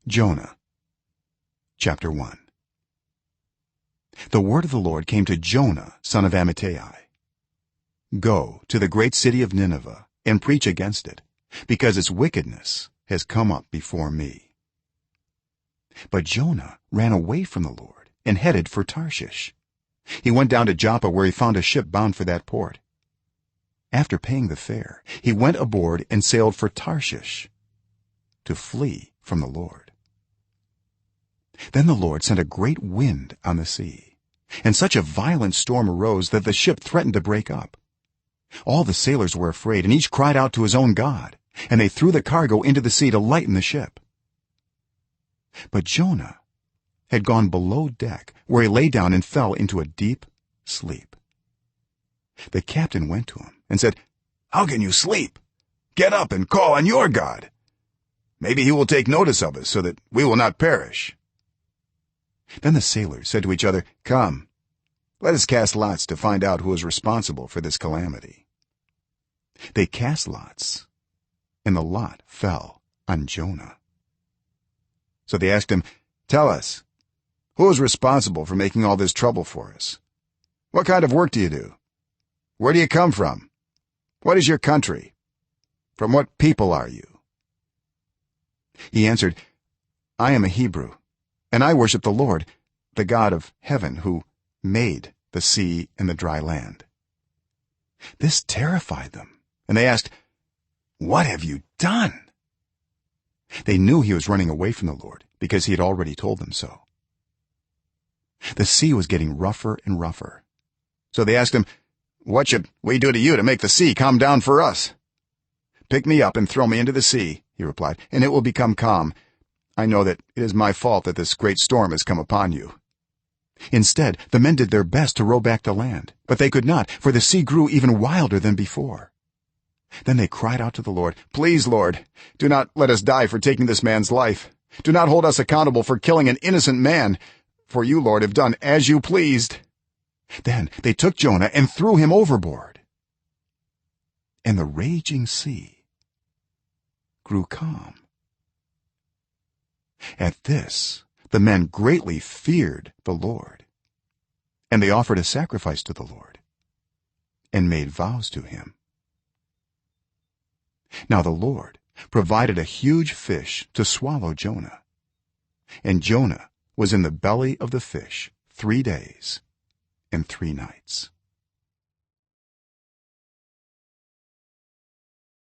Jonah chapter 1. The word of the Lord came to Jonah son of Amittai. Go to the great city of Nineveh and preach against it, because its wickedness has come up before me. But Jonah ran away from the Lord and headed for Tarshish. He went down to Joppa, where he found a ship bound for that port. After paying the fare, he went aboard and sailed for Tarshish to flee from the Lord. Then the Lord sent a great wind on the sea, and such a violent storm arose that the ship threatened to break up. All the sailors were afraid, and each cried out to his own god, and they threw the cargo into the sea to lighten the ship. But Jonah had gone below deck, where he lay down and fell into a deep sleep. The captain went to him and said, "How can you sleep? Get up and call on your god. Maybe he will take notice of us, so that we will not perish." Then the sailors said to each other, "Come, let us cast lots to find out who is responsible for this calamity." They cast lots, and the lot fell on Jonah. So they asked him, "Tell us, who is responsible for making all this trouble for us? What kind of work do you do? Where do you come from? What is your country? From what people are you?" He answered, "I am a Hebrew, and I worship the Lord, the God of heaven, who made the sea and the dry land." This terrified them, and they asked, "What have you done?" They knew he was running away from the Lord, because he had already told them so. The sea was getting rougher and rougher, so they asked him, "What should we do to you to make the sea calm down for us?" "Pick me up and throw me into the sea," he replied, "and it will become calm. I know that it is my fault that this great storm has come upon you." Instead, the men did their best to row back to land, but they could not, for the sea grew even wilder than before. Then they cried out to the Lord, "Please, Lord, do not let us die for taking this man's life. Do not hold us accountable for killing an innocent man, for you, Lord, have done as you pleased." Then they took Jonah and threw him overboard, and the raging sea grew calm. At this, the men greatly feared the Lord, and they offered a sacrifice to the Lord and made vows to him. Now the Lord provided a huge fish to swallow Jonah, and Jonah was in the belly of the fish 3 days and 3 nights.